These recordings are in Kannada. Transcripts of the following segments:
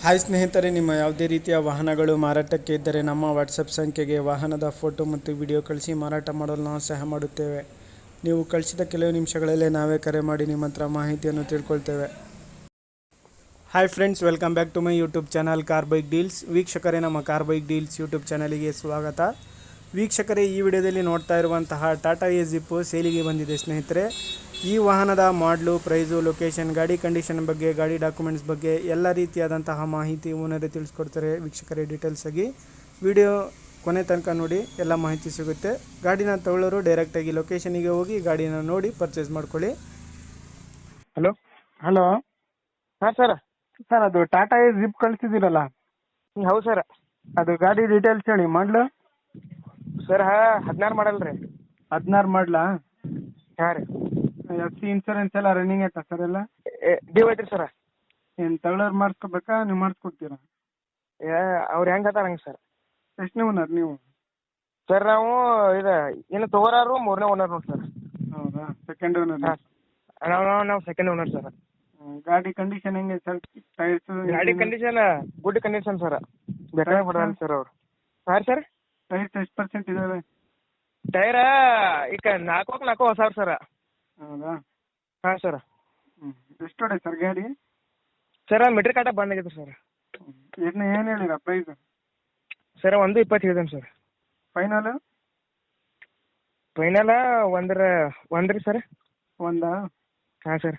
ಹಾಯ್ ಸ್ನೇಹಿತರೆ, ನಿಮ್ಮ ಯಾವುದೇ ರೀತಿಯ ವಾಹನಗಳು ಮಾರಾಟಕ್ಕೆ ಇದ್ದರೆ ನಮ್ಮ ವಾಟ್ಸಪ್ ಸಂಖ್ಯೆಗೆ ವಾಹನದ ಫೋಟೋ ಮತ್ತು ವಿಡಿಯೋ ಕಳಿಸಿ ಮಾರಾಟ ಮಾಡಲು ನಾವು ಸಹಾಯ ಮಾಡುತ್ತೇವೆ. ನೀವು ಕಳಿಸಿದ ಕೆಲವು ನಿಮಿಷಗಳಲ್ಲೇ ನಾವೇ ಕರೆ ಮಾಡಿ ನಿಮ್ಮ ಹತ್ರ ಮಾಹಿತಿಯನ್ನು ತಿಳ್ಕೊಳ್ತೇವೆ. Hi friends, welcome back to my YouTube channel car bike deals. ವೀಕ್ಷಕರೇ, ನಮ್ಮ ಕಾರ್ ಬೈಕ್ ಡೀಲ್ಸ್ ಯೂಟ್ಯೂಬ್ ಚಾನಲಿಗೆ ಸ್ವಾಗತ. ವೀಕ್ಷಕರೇ, ಈ ವಿಡಿಯೋದಲ್ಲಿ ನೋಡ್ತಾ ಇರುವಂತಹ ಟಾಟಾ ಎ ಜಿಪ್ಪು ಸೇಲಿಗೆ ಬಂದಿದೆ ಸ್ನೇಹಿತರೆ. ಈ ವಾಹನದ ಮಾಡಲು, ಪ್ರೈಸು, ಲೊಕೇಶನ್, ಗಾಡಿ ಕಂಡೀಷನ್ ಬಗ್ಗೆ, ಗಾಡಿ ಡಾಕ್ಯುಮೆಂಟ್ಸ್ ಬಗ್ಗೆ ಎಲ್ಲ ರೀತಿಯಾದಂತಹ ಮಾಹಿತಿ ಓನರೇ ತಿಳಿಸ್ಕೊಡ್ತಾರೆ. ವೀಕ್ಷಕರೇ, ಡೀಟೇಲ್ಸ್ ಆಗಿ ವಿಡಿಯೋ ಕೊನೆ ತನಕ ನೋಡಿ, ಎಲ್ಲ ಮಾಹಿತಿ ಸಿಗುತ್ತೆ. ಗಾಡಿನ ತಗೊಳ್ಳೋರು ಡೈರೆಕ್ಟಾಗಿ ಲೊಕೇಶನಿಗೆ ಹೋಗಿ ಗಾಡಿನ ನೋಡಿ ಪರ್ಚೇಸ್ ಮಾಡ್ಕೊಳ್ಳಿ. ಹಲೋ ಹಲೋ ಹಾಂ ಸರ್. ಅದು ಟಾಟಾ ಎ ಜಿಪ್ ಕಳಿಸಿದ್ದೀರಲ್ಲ, ಹೌದು ಸರ್. ಅದು ಗಾಡಿ ಡೀಟೇಲ್ಸ್ ಹೇಳಿ. ಮಾಡಲು ಸರ್ 16 ಮಾಡಲ್ ರೀ. 16 ಮಾಡಲಾ? ಹಾಂ ರೀ. ಎಫ್ ಸಿ ಇನ್ಸೂರೆನ್ಸ್ ಎಲ್ಲ ರನ್ನಿಂಗ್ ಆಯ್ತಾ ಸರ್? ಎಲ್ಲ ಡ್ಯೂ ಐತ್ರಿ ಸರ್. ಏನು ತಗೊಳ್ಳೋರು ಮಾಡಿಸ್ಕೋಬೇಕಾ, ನೀವು ಮಾಡಿಸ್ಕೊಡ್ತೀರಾ? ಅವ್ರು ಹೆಂಗೆ ಹೇಳ್ತಾರೆ ಹಂಗೆ ಸರ್. ಎಷ್ಟನೇ ಓನರ್ ನೀವು? ಸರ್ ನಾವು ಇದು ಇನ್ನು ತೊಗೊರಾರು 3ನೇ ಓನರ್ ನೋಡಿ ಸರ್. ಹೌದಾ? Second owner? ಹಾಂ, ನಾವು ಸೆಕೆಂಡ್ ಓನರ್ ಸರ್. ಗಾಡಿ ಕಂಡೀಷನ್ ಹೆಂಗೆ ಸರ್? ಟೈರ್ಸ್? ಗಾಡಿ ಕಂಡೀಷನ್ ಗುಡ್ ಕಂಡೀಷನ್ ಸರ್. ಬೇಕಾದ್ರೆ ಕೊಡಲ್ಲ ಸರ್ ಅವರು. ಹಾಂ ಸರ್. ಟೈರ್ಸ್ ಎಷ್ಟು ಪರ್ಸೆಂಟ್ ಇದಾವೆ? ಟೈರ ಈಗ 4 ಹೊಸ ಸರ್. ಹೌದಾ? ಹಾಂ ಸರ್. ಎಷ್ಟು ಹೊಡೆ ಸರ್ ಗಾಡಿ? ಸರ್ ಮೀಟ್ರ್ ಕಾಟ ಬಂದಾಗಿದೆ ಸರ್. ಏನು ಹೇಳಿರ ಪ್ರೈಸ್? ಸರ್ 1.20 ಹೇಳಿದೇನೆ ಸರ್. ಫೈನಲ್? ಫೈನಲ್ ಒಂದ್ರಿ ಸರ್. ಒಂದಾ? ಹಾಂ ಸರ್.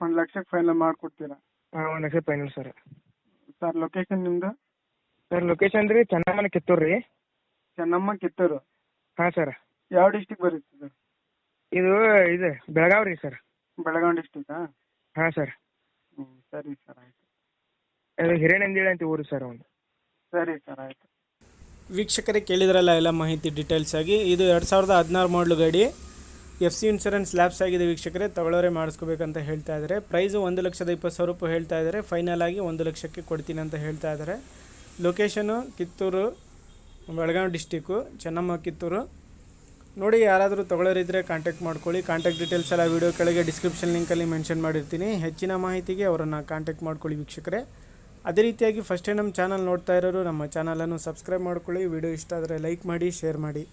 1 ಲಕ್ಷಕ್ಕೆ ಫೈನಲ್ ಮಾಡಿಕೊಡ್ತೀರಾ? ಹಾಂ, 1 lakh final sir. Sir location ನಿಮ್ಮದು? ಸರ್ ಲೊಕೇಶನ್ ರೀ ಚೆನ್ನಮ್ಮನ ಕಿತ್ತೂರು ರೀ. ಚೆನ್ನಮ್ಮ ಕಿತ್ತೂರು? ಹಾಂ ಸರ್. ಯಾವ ಡಿಸ್ಟಿಕ್ ಬರುತ್ತೆ ಸರ್? ಇದು ಬೆಳಗಾವಿ ರೀ ಸರ್. ಬೆಳಗಾವಿ ಡಿಸ್ಟಿಕಾ? ಹಾಂ ಸರ್. ಸರಿ ಸರ್, ಆಯಿತು. ಇದು ಹಿರೇನಂದಿಳಿ ಅಂತ ಊರು ಸರ್ ಒಂದು. ಸರಿ ಸರ್, ಆಯಿತು. ವೀಕ್ಷಕರೇ, ಕೇಳಿದ್ರಲ್ಲ ಎಲ್ಲ ಮಾಹಿತಿ ಡೀಟೇಲ್ಸ್ ಆಗಿ. ಇದು 2016 ಮಾಡಲು ಗಾಡಿ. ಎಫ್ ಸಿ ಇನ್ಸೂರೆನ್ಸ್ ಲ್ಯಾಪ್ಸ್ ಆಗಿದೆ ವೀಕ್ಷಕರೇ. ತಗೊಳ್ಳೋರೆ ಮಾಡಿಸ್ಕೋಬೇಕಂತ ಹೇಳ್ತಾ ಇದ್ದಾರೆ. ಪ್ರೈಸು 1,20,000 ರೂಪಾಯಿ ಹೇಳ್ತಾ ಇದ್ದಾರೆ. ಫೈನಲ್ ಆಗಿ 1 ಲಕ್ಷಕ್ಕೆ ಕೊಡ್ತೀನಿ ಅಂತ ಹೇಳ್ತಾ ಇದ್ದಾರೆ. Location Kittur, Belagavi district, Chennamma Kittur. ನೋಡಿ, ಯಾರಾದರೂ ತಗೊಳ್ಳೋರಿದ್ದರೆ ಕಾಂಟ್ಯಾಕ್ಟ್ ಮಾಡ್ಕೊಳ್ಳಿ. ಕಾಂಟ್ಯಾಕ್ಟ್ ಡೀಟೇಲ್ಸ್ ಎಲ್ಲ ವೀಡಿಯೋ ಕೆಳಗೆ ಡಿಸ್ಕ್ರಿಪ್ಷನ್ ಲಿಂಕಲ್ಲಿ ಮೆನ್ಷನ್ ಮಾಡಿರ್ತೀನಿ. ಹೆಚ್ಚಿನ ಮಾಹಿತಿಗೆ ಅವರನ್ನು ಕಾಂಟ್ಯಾಕ್ಟ್ ಮಾಡ್ಕೊಳ್ಳಿ ವೀಕ್ಷಕರೇ. ಅದೇ ರೀತಿಯಾಗಿ ಫಸ್ಟ್ ಟೈಮ್ ನಮ್ಮ ಚಾನಲ್ ನೋಡ್ತಾ ಇರೋರು ನಮ್ಮ ಚಾನಲನ್ನು ಸಬ್ಸ್ಕ್ರೈಬ್ ಮಾಡ್ಕೊಳ್ಳಿ. ವಿಡಿಯೋ ಇಷ್ಟ ಆದರೆ ಲೈಕ್ ಮಾಡಿ, ಶೇರ್ ಮಾಡಿ.